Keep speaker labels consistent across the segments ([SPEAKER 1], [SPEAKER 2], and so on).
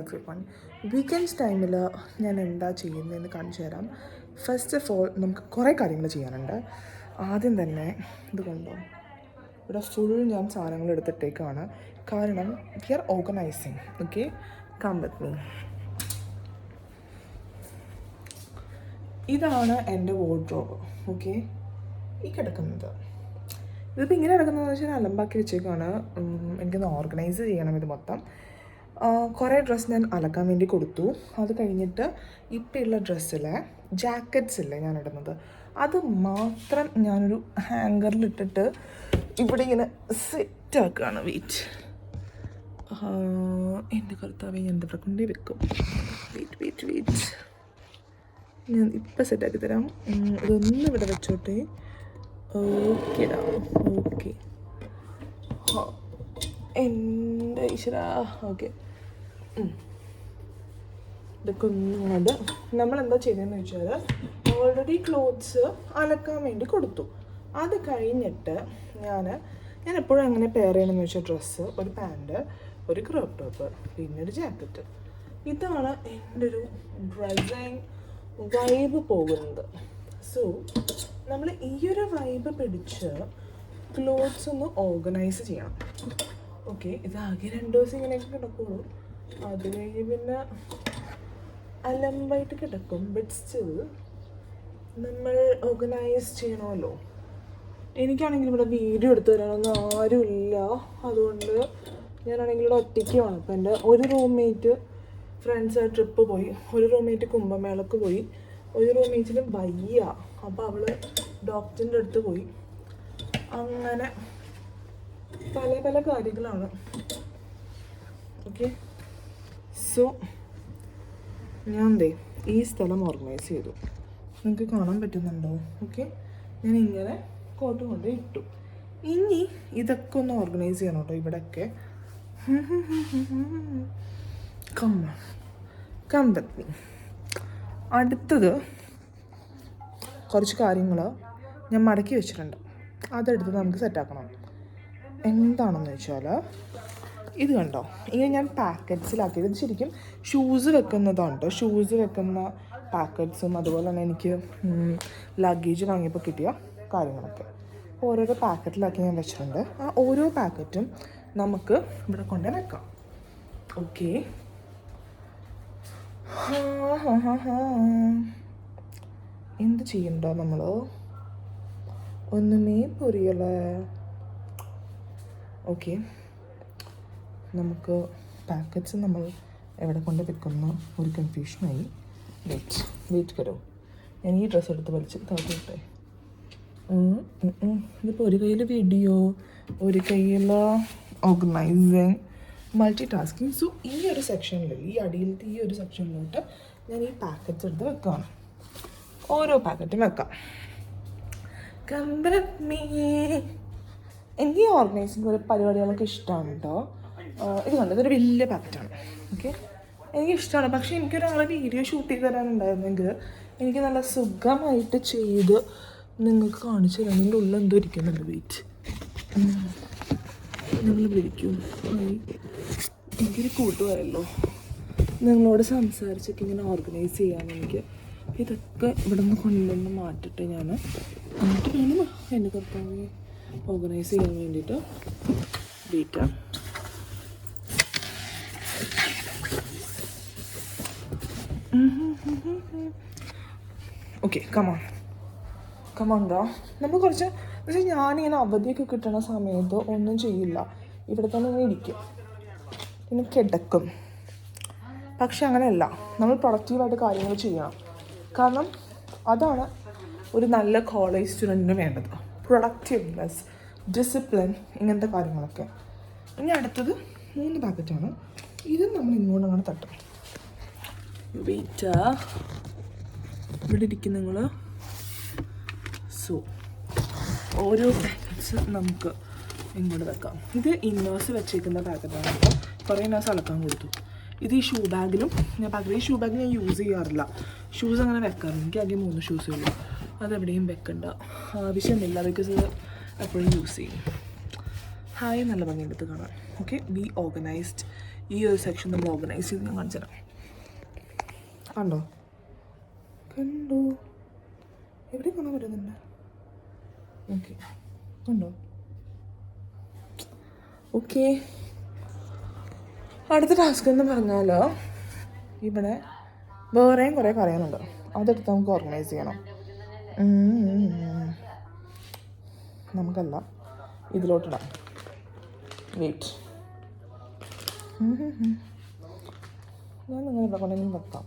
[SPEAKER 1] Hack one. Weekends ടൈമിൽ ഞാൻ എന്താ ചെയ്യുന്നതെന്ന് കാണിച്ചു തരാം. ഫസ്റ്റ് ഓഫ് ഓൾ നമുക്ക് കുറേ കാര്യങ്ങൾ ചെയ്യാനുണ്ട്. ആദ്യം തന്നെ ഇത് കണ്ടോ, ഇവിടെ ഫുൾ ഞാൻ സാധനങ്ങൾ എടുത്തിട്ടേക്കാണ്. കാരണം we are organising. Okay, come with me. ഇതാണ് എൻ്റെ വാർഡ്രോബ്. ഓക്കെ, ഈ കിടക്കുന്നത് ഇതിപ്പോൾ ഇങ്ങനെ കിടക്കുന്നതെന്ന് വെച്ചാൽ അലമ്പാക്കി വെച്ചേക്കാണ്. എനിക്കൊന്ന് ഓർഗനൈസ് ചെയ്യണം ഇത് മൊത്തം. കുറേ ഡ്രസ്സ് ഞാൻ അലക്കാൻ വേണ്ടി കൊടുത്തു. അത് കഴിഞ്ഞിട്ട് ഇപ്പം ഉള്ള ഡ്രസ്സിലെ ജാക്കറ്റ്സ് ഇല്ലേ ഞാൻ ഇടുന്നത്, അത് മാത്രം ഞാനൊരു ഹാങ്കറിലിട്ടിട്ട് ഇവിടെ ഇങ്ങനെ സെറ്റാക്കുകയാണ്. വെയിറ്റ്, എൻ്റെ കർത്താവേ, ഞാൻ എൻ്റെ കൊണ്ടേ വെക്കും. വെയിറ്റ് ഞാൻ ഇപ്പം സെറ്റാക്കി തരാം. ഇതൊന്നും ഇവിടെ വെച്ചോട്ടെ. ഓക്കേടാ, ഓക്കെ. എൻ്റെ ഈശ്വരാ, ഓക്കെ. ഇതൊക്കെ ഒന്നുകൊണ്ട് നമ്മളെന്താ ചെയ്തതെന്ന് വെച്ചാൽ ഓൾറെഡി ക്ലോത്ത്സ് അലക്കാൻ വേണ്ടി കൊടുത്തു. അത് കഴിഞ്ഞിട്ട് ഞാൻ എപ്പോഴും എങ്ങനെ പെയർ ചെയ്യണമെന്ന് വെച്ചാൽ ഡ്രസ്സ്, ഒരു പാൻറ്, ഒരു ക്രോപ്പ് ടോപ്പ്, പിന്നെ ഒരു ജാക്കറ്റ്. ഇതാണ് എൻ്റെ ഒരു ഡ്രസ്സിങ് വൈബ് പോകുന്നത്. സോ നമ്മൾ ഈ ഒരു വൈബ് പിടിച്ച് ക്ലോത്ത്സ് ഒന്ന് ഓർഗനൈസ് ചെയ്യണം. ഓക്കെ, ഇതാകെ 2 ദിവസം ഇങ്ങനെയൊക്കെ കിടക്കുള്ളൂ. അത് കഴിഞ്ഞ് പിന്നെ അലമ്പായിട്ട് കിടക്കും. ബട്ട് സ്റ്റിൽ നമ്മൾ ഓർഗനൈസ് ചെയ്യണമല്ലോ. എനിക്കാണെങ്കിൽ ഇവിടെ വീഡിയോ എടുത്തു തരാനൊന്നും ആരുമില്ല. അതുകൊണ്ട് ഞാനാണെങ്കിൽ ഇവിടെ ഒറ്റയ്ക്കുമാണ്. അപ്പോൾ എൻ്റെ ഒരു റൂംമേറ്റ് ഫ്രണ്ട്സ് ട്രിപ്പ് പോയി, ഒരു റൂംമേറ്റ് കുംഭമേളക്ക് പോയി, ഒരു റൂംമേറ്റിന് വയ്യ, അപ്പോൾ അവൾ ഡോക്ടറിൻ്റെ അടുത്ത് പോയി. അങ്ങനെ പല പല കാര്യങ്ങളാണ്. ഓക്കെ, സോ ഞാൻ ഈ സ്ഥലം ഓർഗനൈസ് ചെയ്തു. നിങ്ങൾക്ക് കാണാൻ പറ്റുന്നുണ്ടോ? ഓക്കെ, ഞാൻ ഇങ്ങനെ കോട്ട് കൊണ്ട് ഇട്ടു. ഇനി ഇതൊക്കെ ഒന്ന് ഓർഗനൈസ് ചെയ്യണം കേട്ടോ. ഇവിടെയൊക്കെ കമ്പത്തി. അടുത്തത് കുറച്ച് കാര്യങ്ങൾ ഞാൻ മടക്കി വെച്ചിട്ടുണ്ട്. അതെടുത്ത് നമുക്ക് സെറ്റാക്കണം. എന്താണെന്ന് വെച്ചാൽ ഇത് കണ്ടോ, ഇങ്ങനെ ഞാൻ പാക്കറ്റ്സിലാക്കിയത്. ഇത് ശരിക്കും ഷൂസ് വെക്കുന്നതാണ് കേട്ടോ. ഷൂസ് വെക്കുന്ന പാക്കറ്റ്സും അതുപോലെ തന്നെ എനിക്ക് ലഗേജ് വാങ്ങിയപ്പോൾ കിട്ടിയ കാര്യങ്ങളൊക്കെ ഓരോരോ പാക്കറ്റിലാക്കി ഞാൻ വെച്ചിട്ടുണ്ട്. ആ ഓരോ പാക്കറ്റും നമുക്ക് ഇവിടെ കൊണ്ട് വെക്കാം. ഓക്കെ, എന്ത് ചെയ്യണ്ടോ നമ്മൾ? ഒന്നുമേ പുരിയല്ലേ. ഓക്കെ, നമുക്ക് പാക്കറ്റ്സ് നമ്മൾ എവിടെ കൊണ്ട് വെക്കുന്ന ഒരു കൺഫ്യൂഷനായി. വെയിറ്റ് കരോ, ഞാൻ ഈ ഡ്രസ്സ് എടുത്ത് വലിച്ച് താഴോട്ടെ. ഇതിപ്പോൾ ഒരു കയ്യിൽ വീഡിയോ, ഒരു കയ്യിൽ ഓർഗനൈസിങ്, മൾട്ടി ടാസ്കിങ്. സോ ഈ ഒരു സെക്ഷനിൽ, ഈ അടിയിലത്തെ ഈ ഒരു സെക്ഷനിലോട്ട് ഞാൻ ഈ പാക്കറ്റ്സ് എടുത്ത് വെക്കുകയാണ്. ഓരോ പാക്കറ്റും വെക്കാം. എനിക്ക് ഈ ഓർഗനൈസിങ് ഒരു പരിപാടികളൊക്കെ ഇഷ്ടമാണ് കേട്ടോ. ഇത് കണ്ടത് ഇതൊരു വലിയ പാക്കറ്റാണ്. ഓക്കെ, എനിക്കിഷ്ടമാണ്. പക്ഷേ എനിക്കൊരാളെ വീഡിയോ ഷൂട്ട് ചെയ്ത് തരാനുണ്ടായിരുന്നെങ്കിൽ എനിക്ക് നല്ല സുഖമായിട്ട് ചെയ്ത് നിങ്ങൾക്ക് കാണിച്ചു തരാം. എൻ്റെ ഉള്ളിൽ എന്തോ ഇരിക്കുന്നുണ്ട്. വെയിറ്റ്, നിങ്ങൾ വിളിക്കും. എനിക്കൊരു കൂട്ടുകാരല്ലോ, നിങ്ങളോട് സംസാരിച്ചൊക്കെ ഇങ്ങനെ ഓർഗനൈസ് ചെയ്യാൻ. എനിക്ക് ഇതൊക്കെ ഇവിടെ നിന്ന് കൊണ്ടുവന്ന് മാറ്റിട്ട് ഞാൻ എന്നിട്ട് വേണം എൻ്റെ കർത്താവെ ഓർഗനൈസ് ചെയ്യാൻ വേണ്ടിയിട്ട്. വെയിറ്റാ, ഓക്കെ, കമോണ്ടോ. നമ്മൾ കുറച്ച് പക്ഷേ ഞാനിങ്ങനെ അവധിയൊക്കെ കിട്ടുന്ന സമയത്ത് ഒന്നും ചെയ്യില്ല, ഇവിടെ തന്നെ ഇങ്ങനെ ഇരിക്കും, പിന്നെ കിടക്കും. പക്ഷെ അങ്ങനെയല്ല, നമ്മൾ പ്രൊഡക്റ്റീവായിട്ട് കാര്യങ്ങൾ ചെയ്യണം. കാരണം അതാണ് ഒരു നല്ല കോളേജ് സ്റ്റുഡൻറ്റിന് വേണ്ടത്. പ്രൊഡക്റ്റീവ്നെസ്, ഡിസിപ്ലിൻ, ഇങ്ങനത്തെ കാര്യങ്ങളൊക്കെ. ഇനി അടുത്തത് 3 പാക്കറ്റാണ്. ഇത് നമ്മൾ ഇങ്ങോട്ട് അങ്ങനെ തട്ടും. വെയിറ്റാ, ഇവിടെ ഇരിക്കും നിങ്ങൾ. സോ ഓരോ പാക്കറ്റ്സ് നമുക്ക് ഇങ്ങോട്ട് വെക്കാം. ഇത് ഇന്നേഴ്സ് വെച്ചേക്കുന്ന പാക്കറ്റാണ്. അപ്പോൾ കുറേ ഇന്നേഴ്സ് അലക്കാൻ കൊടുത്തു. ഇത് ഈ ഷൂ ബാഗിലും ഞാൻ പകരം ഈ ഷൂ ബാഗ് ഞാൻ യൂസ് ചെയ്യാറില്ല. ഷൂസ് അങ്ങനെ വെക്കാറില്ല. എനിക്ക് ആകെ 3 ഷൂസേ ഉള്ളൂ. അതെവിടെയും വെക്കണ്ട ആവശ്യമില്ല. ബിക്കോസ് ഇത് എപ്പോഴും യൂസ് ചെയ്യും. ഹായ്, നല്ല ഭംഗിയെടുത്ത് കാണാം. Okay, B organised. ഈ ഒരു സെക്ഷൻ നമ്മൾ ഓർഗനൈസ് ചെയ്ത് ഞാൻ കാണിച്ചു തരാം. കണ്ടോ കണ്ടോ എവിടെ കാണാൻ പറ്റുന്നുണ്ട്? ഓക്കെ കണ്ടോ? ഓക്കെ, അടുത്ത ടാസ്ക് എന്ന് പറഞ്ഞാൽ ഇവിടെ വേറെയും കുറേ പറയാനുണ്ട്. അതെടുത്ത് നമുക്ക് ഓർഗനൈസ് ചെയ്യണം. നമുക്കല്ല ഇതിലോട്ടിടാം. വെയിറ്റ്, ഞാൻ നിങ്ങളിവിടെ കൊണ്ടെങ്കിലും വെക്കാം.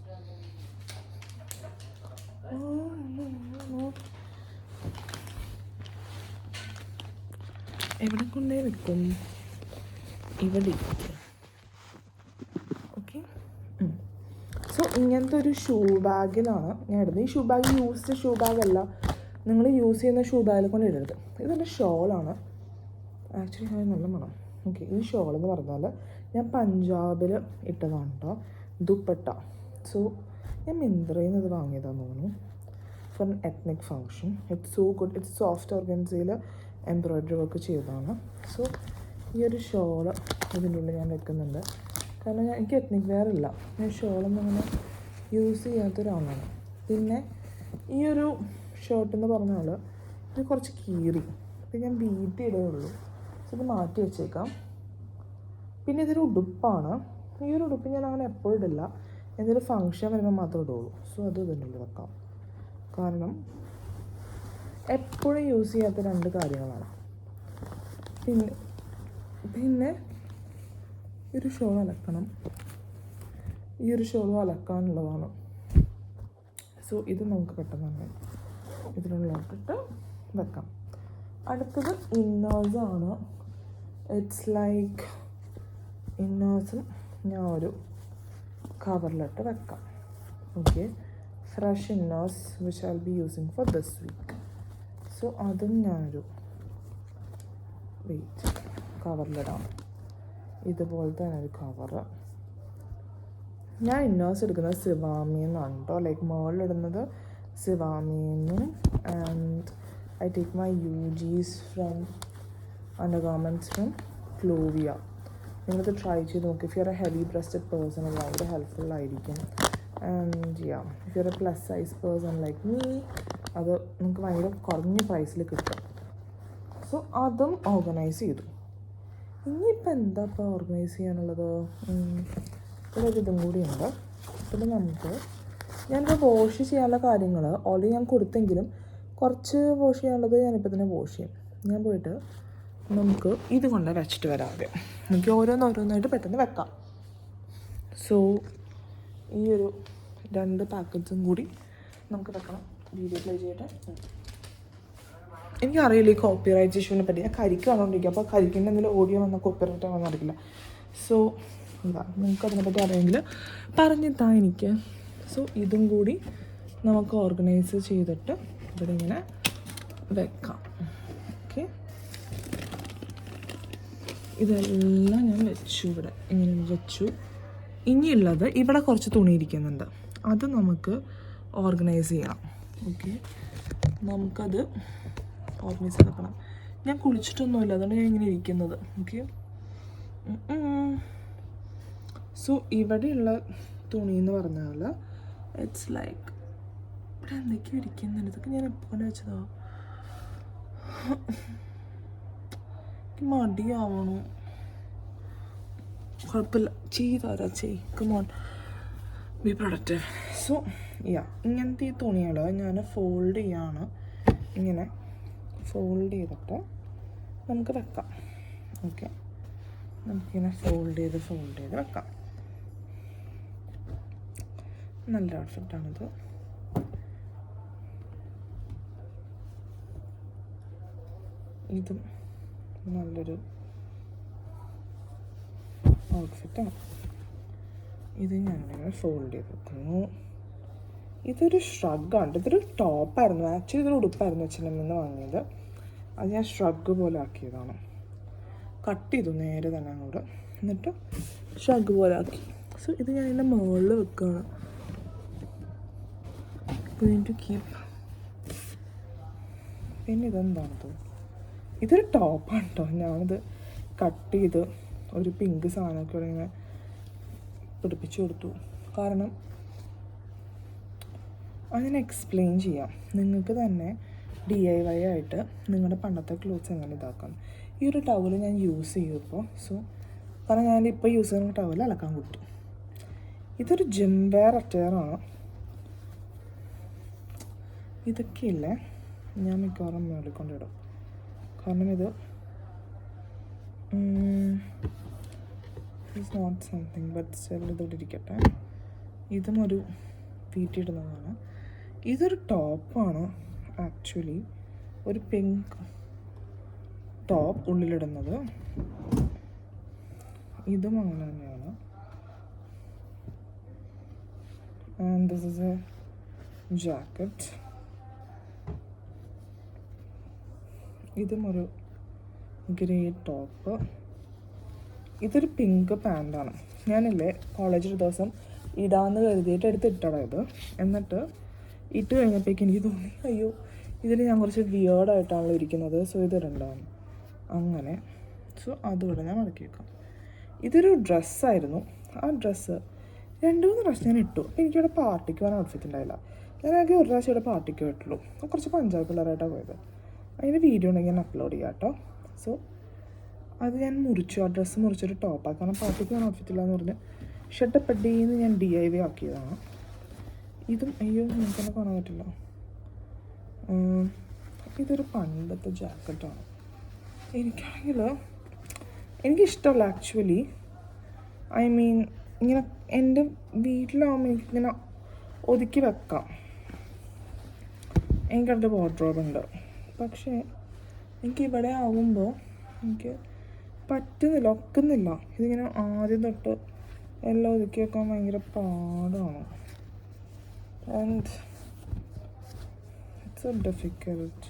[SPEAKER 1] എവിടെ കൊണ്ടേ വെക്കും? ഇവിടെ. ഓക്കെ, സോ ഇങ്ങനത്തെ ഒരു ഷൂ ബാഗിലാണ് ഞാൻ ഇടുന്നത്. ഈ ഷൂ ബാഗ് യൂസ്ഡ് ഷൂ ബാഗല്ല, നിങ്ങൾ യൂസ് ചെയ്യുന്ന ഷൂ ബാഗിൽ കൊണ്ട് ഇടരുത്. ഇതെൻ്റെ ഷോളാണ്. ആക്ച്വലി അത് നല്ല മണം. ഓക്കെ, ഈ ഷോൾ എന്ന് പറഞ്ഞാൽ ഞാൻ പഞ്ചാബിൽ ഇട്ടതാണ് കേട്ടോ, ദുപ്പട്ട. സോ ഞാൻ മിന്ത്രയിൽ നിന്ന് ഇത് വാങ്ങിയതാന്ന് തോന്നുന്നു, for an ethnic function. It's so good. It's soft ഓർഗൻസയിൽ എംബ്രോയ്ഡറി വർക്ക് ചെയ്തതാണ്. സോ ഈ ഒരു ഷോള് ഇതിൻ്റെ ഉള്ളിൽ ഞാൻ വെക്കുന്നുണ്ട്, കാരണം എനിക്ക് എത്നിക് വെയർ ഇല്ല. ഞാൻ ഷോളൊന്നും അങ്ങനെ യൂസ് ചെയ്യാത്തൊരാളാണ്. പിന്നെ ഈ ഒരു ഷർട്ട് എന്ന് പറഞ്ഞാൽ ഇത് കുറച്ച് കീറി, അപ്പം ഞാൻ ബീറ്റ് ഇടുകയുള്ളൂ. സോ ഇത് മാറ്റി വെച്ചേക്കാം. പിന്നെ ഇതൊരു ഉടുപ്പാണ്. ഈ ഒരു ഉടുപ്പ് ഞാൻ അങ്ങനെ എപ്പോഴും ഇടില്ല, എന്തെങ്കിലും ഫങ്ഷൻ വരുമ്പോൾ മാത്രമേ ഇടുള്ളൂ. സോ അത് ഇതിൻ്റെ ഉള്ളിൽ വെക്കാം, കാരണം എപ്പോഴും യൂസ് ചെയ്യാത്ത രണ്ട് കാര്യങ്ങളാണ്. പിന്നെ ഈ ഒരു ഷോൾ അലക്കണം, ഈ ഒരു ഷോൾ അലക്കാനുള്ളതാണ്. സോ ഇത് നമുക്ക് പെട്ടെന്ന് തന്നെ ഇതിനുള്ളിലോട്ടിട്ട് വെക്കാം. അടുത്തത് ഇന്നേഴ്സാണ്. ഇറ്റ്സ് ലൈക്ക് ഇന്നേഴ്സും ഞാൻ ഒരു കവറിലിട്ട് വെക്കാം. Okay, fresh inners which I will be using for this week. So അതും ഞാനൊരു കവറിലിടാം. ഇതുപോലത്തെ ഒരു കവറ്. ഞാൻ ഇന്നേഴ്സ് എടുക്കുന്നത് സിവാമിന്നാണ് കേട്ടോ, ലൈക്ക് മുകളിലിടുന്നത് സിവാമിന്നും. And I take my UGs from under garments from Clovia. നിങ്ങളിത് ട്രൈ ചെയ്ത് നോക്കി. If you are a heavy breasted person അത് ഭയങ്കര ഹെൽപ്ഫുൾ ആയിരിക്കും. And ya, if you are a plus size person like me അത് നിങ്ങൾക്ക് ഭയങ്കര കുറഞ്ഞ പ്രൈസിൽ കിട്ടും. സോ അതും ഓർഗനൈസ് ചെയ്തു. ഇനിയിപ്പോൾ എന്താ ഇപ്പോൾ ഓർഗനൈസ് ചെയ്യാനുള്ളത്? ഇവിടെ ഇതും കൂടിയുണ്ട്. പിന്നെ നമുക്ക് ഞാനിപ്പോൾ വാഷ് ചെയ്യാനുള്ള കാര്യങ്ങൾ ഓൾറെഡി ഞാൻ കൊടുത്തെങ്കിലും കുറച്ച് വാഷ് ചെയ്യാനുള്ളത് ഞാനിപ്പോൾ തന്നെ വാഷ് ചെയ്യും. ഞാൻ പോയിട്ട് നമുക്ക് ഇത് കൊണ്ട് വെച്ചിട്ട് വരാം. ആദ്യം നമുക്ക് ഓരോന്നോരോന്നായിട്ട് പെട്ടെന്ന് വെക്കാം. സോ ഈ ഒരു 2 പാക്കറ്റ്സും കൂടി നമുക്ക് വെക്കണം. വീഡിയോ പ്ലേ ചെയ്യട്ടെ. എനിക്കറിയില്ല ഈ കോപ്പി റൈറ്റ് ഇഷ്യൂവിനെ പറ്റി. ഞാൻ കരിക്ക് വന്നുകൊണ്ടിരിക്കുക, അപ്പോൾ കരിക്കിൻ്റെ എന്തെങ്കിലും ഓഡിയോ വന്നാൽ കോപ്പി റൈറ്റ് ആണെന്ന് അറിയില്ല. സോ എന്താ നിങ്ങൾക്ക് അതിനെപ്പറ്റി അറിയെങ്കിൽ പറഞ്ഞിട്ടാ എനിക്ക്. സോ ഇതും കൂടി നമുക്ക് ഓർഗനൈസ് ചെയ്തിട്ട് ഇവിടെ ഇങ്ങനെ വെക്കാം. ഓക്കെ, ഇതെല്ലാം ഞാൻ വെച്ചു, ഇവിടെ ഇങ്ങനെ വെച്ചു. ഇനിയുള്ളത് ഇവിടെ കുറച്ച് തുണി ഇരിക്കുന്നുണ്ട്, അത് നമുക്ക് ഓർഗനൈസ് ചെയ്യണം. ഓക്കെ, നമുക്കത് ഓർഗനൈസ് ചെയ്തെക്കണം. ഞാൻ കുളിച്ചിട്ടൊന്നുമില്ല, അതുകൊണ്ട് ഞാൻ ഇങ്ങനെ ഇരിക്കുന്നത്. ഓക്കെ, സോ ഇവിടെയുള്ള തുണി എന്ന് പറഞ്ഞാൽ ഇറ്റ്സ് ലൈക്ക് ഇവിടെ എന്തൊക്കെയോ ഇരിക്കുന്നുണ്ട്. ഇതൊക്കെ ഞാൻ എപ്പോൾ കൊണ്ട് വെച്ചതോ? മടിയാവണു. കുഴപ്പമില്ല, ചെയ്താരാ come on be productive. So ya, ഇങ്ങനത്തെ ഈ തുണികൾ ഞാൻ ഫോൾഡ് ചെയ്യാണ്. ഇങ്ങനെ ഫോൾഡ് ചെയ്തിട്ട് നമുക്ക് വെക്കാം. ഓക്കെ, നമുക്കിങ്ങനെ ഫോൾഡ് ചെയ്ത് വെക്കാം. നല്ല ഔട്ട്ഫിറ്റാണിത്. ഇതും നല്ലൊരു ഔട്ട്ഫിറ്റാണ്. ഇത് ഞാനിങ്ങനെ ഫോൾഡ് ചെയ്ത് വെക്കുന്നു. ഇതൊരു ഷ്രഗാണ്. ഇതൊരു ടോപ്പായിരുന്നു, ആക്ച്വലി ഇതൊരു ഉടുപ്പായിരുന്നു അച്ഛനമ്മ നിന്ന് വാങ്ങിയത്. അത് ഞാൻ ഷ്രഗ് പോലെ ആക്കിയതാണ്. കട്ട് ചെയ്തു നേരെ തന്നെ അങ്ങോട്ട്, എന്നിട്ട് ഷ്രഗ് പോലെ ആക്കി. സോ ഇത് ഞാൻ എൻ്റെ മുകളിൽ വെക്കുകയാണ്. To keep. പിന്നെ ഇതെന്താണത്? ഇതൊരു ടോപ്പാണ് കേട്ടോ. ഞാനിത് കട്ട് ചെയ്ത് ഒരു പിങ്ക് സാധനമൊക്കെ ഇവിടെ ഇങ്ങനെ പിടിപ്പിച്ചു കൊടുത്തു. കാരണം അങ്ങനെ എക്സ്പ്ലെയിൻ ചെയ്യാം, നിങ്ങൾക്ക് തന്നെ DIY ആയിട്ട് നിങ്ങളുടെ പണ്ടത്തെ ക്ലോത്ത്സ് എങ്ങനെ ഇതാക്കാം. ഈ ഒരു ടവൽ ഞാൻ യൂസ് ചെയ്യും ഇപ്പോൾ. സോ കാരണം ഞാനിപ്പോൾ യൂസ് ചെയ്യുന്ന ടവൽ അലക്കാൻ കിട്ടും. ഇതൊരു ജിം വെയർ അറ്റയറാണ്. ഇതൊക്കെയില്ലേ ഞാൻ മിക്കവാറും മേളിക്കൊണ്ടിടും. കാരണം ഇത് it's not something but still ഇതോടെ ഇരിക്കട്ടെ. ഇതും ഒരു വീട്ടിടുന്നതാണ്. ഇതൊരു ടോപ്പാണ് ആക്ച്വലി, ഒരു പിങ്ക് ടോപ്പ് ഉള്ളിലിടുന്നത്. ഇതും അങ്ങനെ തന്നെയാണ്. And this is A jacket. ഇതും ഒരു ഗ്രേ ടോപ്പ്. ഇതൊരു പിങ്ക് പാൻ്റാണ്. ഞാനില്ലേ കോളേജിൽ ദിവസം ഇടാമെന്ന് കരുതിയിട്ട് എടുത്തിട്ടടാ ഇത്. എന്നിട്ട് ഇട്ട് കഴിഞ്ഞപ്പോഴേക്ക് എനിക്ക് തോന്നി അയ്യോ ഇതിൽ ഞാൻ കുറച്ച് വിയേർഡായിട്ടാണല്ലോ ഇരിക്കുന്നത്, സോ ഇതിടണ്ടാവും അങ്ങനെ. സോ അതുകൂടെ ഞാൻ മടക്കി വെക്കാം. ഇതൊരു ഡ്രസ്സായിരുന്നു. ആ ഡ്രസ്സ് 2-3 പ്രാവശ്യം ഞാൻ ഇട്ടു. അപ്പോൾ എനിക്കിവിടെ പാർട്ടിക്ക് പോകാൻ ഔട്ട്ഫിറ്റ് ഉണ്ടായില്ല. ഞാനാകെ ഒരു പ്രാവശ്യം ഇവിടെ പാർട്ടിക്ക് പോയിട്ടുള്ളൂ. കുറച്ച് പഞ്ചാബ് പിള്ളേരായിട്ടാണ് പോയത്. അതിൻ്റെ വീഡിയോ ഉണ്ടെങ്കിൽ ഞാൻ അപ്ലോഡ് ചെയ്യാം കേട്ടോ. സോ അത് ഞാൻ മുറിച്ചു, ആ ഡ്രസ്സ് മുറിച്ചൊരു ടോപ്പാണ്. കാരണം പാർട്ടിക്ക് പോകാൻ ഔട്ട്ഫിറ്റ് ഇല്ല എന്ന് പറഞ്ഞ് ഷട്ടപ്പടിയിൽ ഞാൻ DIY ആക്കിയതാണ്. ഇതും അയ്യോ നിങ്ങൾക്കെന്നെ കാണാൻ പറ്റില്ല. ഇതൊരു പണ്ടത്തെ ജാക്കറ്റാണ്. എനിക്കിഷ്ടമല്ല ആക്ച്വലി. ഐ മീൻ ഇങ്ങനെ എൻ്റെ വീട്ടിലാവുമ്പോൾ എനിക്കിങ്ങനെ ഒതുക്കി വെക്കാം. എനിക്കതിൻ്റെ വാർഡ്രോബുണ്ട്. പക്ഷേ എനിക്കിവിടെ ആവുമ്പോൾ എനിക്ക് പറ്റുന്നില്ല, ഒക്കുന്നില്ല. ഇതിങ്ങനെ ആദ്യം തൊട്ട് എല്ലാം ഒതുക്കി വെക്കാൻ ഭയങ്കര പാടാണ്. And it's A difficult.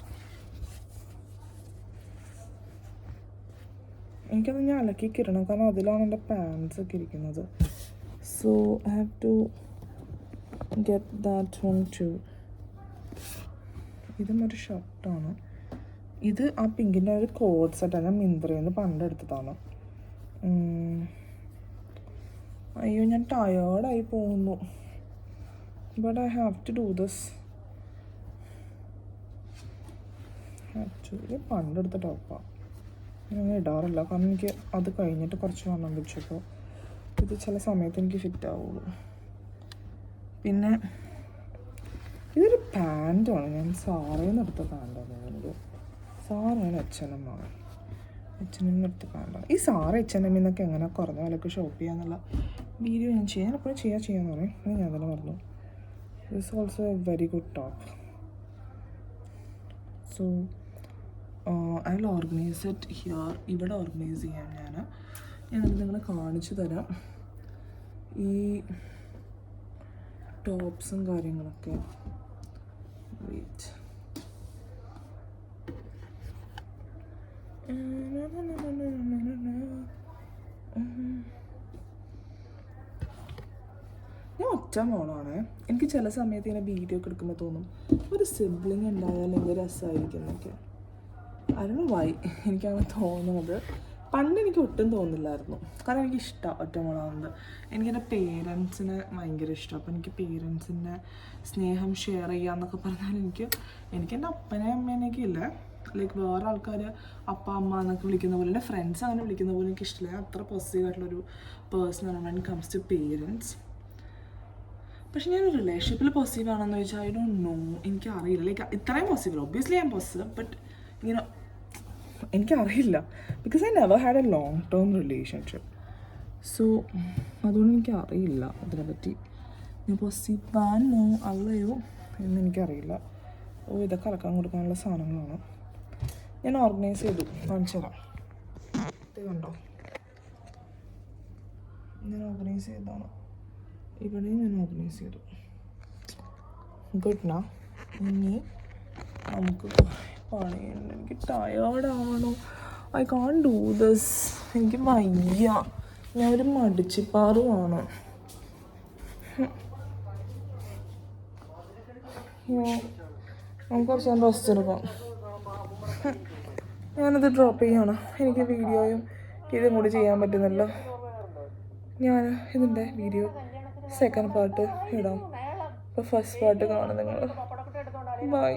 [SPEAKER 1] എനിക്കത് ഞാൻ അലക്കി കിരണം, കാരണം അതിലാണ് എൻ്റെ പാൻസ് ഒക്കെ ഇരിക്കുന്നത്. So I have to get that one too. ഇതും ഒരു ഷർട്ടാണ്. ഇത് ആ പിങ്കിൻ്റെ ഒരു കോഡ് സെറ്റാണ്. ഞാൻ മിന്ത്രയിൽ നിന്ന് പണ്ടെടുത്തതാണ്. അയ്യോ ഞാൻ ടയേർഡായി പോകുന്നു. But I have to do this. Actually പണ്ടെടുത്ത ടോപ്പാണ്. ഞാൻ ഇടാറില്ല, കാരണം എനിക്ക് അത് കഴിഞ്ഞിട്ട് കുറച്ച് വണ്ണം വെച്ചപ്പോൾ ഇത് ചില സമയത്ത് എനിക്ക് ഫിറ്റ് ആവുള്ളൂ. പിന്നെ ഇതൊരു പാൻറ്റാണ്. ഞാൻ സാറയിൽ നിന്ന് എടുത്ത പാൻറ്റാണ്. ഞാനൊരു സാറാണ് H&M ആണ്. H&M എടുത്ത പാൻറ്റാണ്. ഈ സാറ H&M എന്നൊക്കെ എങ്ങനെ കുറഞ്ഞ വിലക്ക് ഷോപ്പ് ചെയ്യാന്നുള്ള വീഡിയോ ഞാൻ ചെയ്യാൻ എപ്പോഴും ചെയ്യാമെന്ന് പറയും. പിന്നെ ഞാൻ തന്നെ പറഞ്ഞു. This also A very good top. So I will organise it here. ഇവിടെ ഓർഗനൈസ് ചെയ്യാം ഞാനത് നിങ്ങളെ കാണിച്ചു തരാം. ഈ ടോപ്സും കാര്യങ്ങളൊക്കെ. വെയിറ്റ്, ഞാൻ ഒറ്റ മോളാണ്. എനിക്ക് ചില സമയത്ത് ഇങ്ങനെ വീഡിയോ ഒക്കെ എടുക്കുമ്പോൾ തോന്നും ഒരു സിബ്ലിങ് ഉണ്ടായാൽ എന്ത് രസമായിരിക്കും എന്നൊക്കെ. അതിന് വൈ എനിക്കങ്ങനെ തോന്നുന്നത്. പണ്ട് എനിക്ക് ഒട്ടും തോന്നില്ലായിരുന്നു, കാരണം എനിക്കിഷ്ടമാണ് ഒറ്റ മോളാവുന്നത്. എനിക്കെൻ്റെ പേരൻസിനെ ഭയങ്കര ഇഷ്ടമാണ്. അപ്പോൾ എനിക്ക് പേരൻസിൻ്റെ സ്നേഹം ഷെയർ ചെയ്യാമെന്നൊക്കെ പറഞ്ഞാൽ എനിക്കെൻ്റെ അപ്പനെ അമ്മേനെയൊക്കെ ഇല്ല, ലൈക്ക് വേറെ ആൾക്കാർ അപ്പ അമ്മ എന്നൊക്കെ വിളിക്കുന്ന പോലെ, എൻ്റെ ഫ്രണ്ട്സ് അങ്ങനെ വിളിക്കുന്ന പോലെ എനിക്ക് ഇഷ്ടമില്ല. അത്ര പോസിറ്റീവായിട്ടുള്ളൊരു പേഴ്സണാണ് when it comes to parents. പക്ഷെ ഞാനൊരു റിലേഷൻഷിപ്പിൽ പോസിറ്റീവ് ആണെന്ന് ചോദിച്ചാൽ ഐ ഡോണ്ട് നോ, എനിക്കറിയില്ല. ലൈക്ക് ഇത്രയും possible, obviously I am positive, but ഇങ്ങനെ എനിക്കറിയില്ല. Because I never had a long term relationship. So അതുകൊണ്ട് എനിക്കറിയില്ല അതിനെപ്പറ്റി. ഞാൻ പോസിറ്റീവാണോ അല്ലയോ എന്നെനിക്കറിയില്ല. ഓ ഇതൊക്കെ അലക്കാൻ കൊടുക്കാനുള്ള സാധനങ്ങളാണ്. ഞാൻ ഓർഗനൈസ് ചെയ്തു, കാണിച്ചു തരാം. ഇത് കണ്ടോ, ഞാൻ ഓർഗനൈസ് ചെയ്തതാണ്. ഇവിടെയും ഞാൻ ഓർഗനൈസ് ചെയ്തു. ഗുഡ് നാ. ഇനി നമുക്ക് പണിയുണ്ട്. എനിക്ക് ടയേർഡാണോ, ഐ കാൺ ഡൂ ദിസ്. എനിക്ക് വയ്യ, ഞാൻ ഒരു മടിച്ചിപ്പാറുമാണ്. നമുക്ക് കുറച്ച് റെസ്റ്റ് എടുക്കാം. ഞാനത് ഡ്രോപ്പ് ചെയ്യണം. എനിക്ക് വീഡിയോയും ഇതും കൂടി ചെയ്യാൻ പറ്റുന്നില്ല. ഞാൻ ഇതിൻ്റെ വീഡിയോ സെക്കൻഡ് പാർട്ട് ഇടാം. അപ്പോൾ ഫസ്റ്റ് പാർട്ട് കാണും നിങ്ങൾ. ബൈ.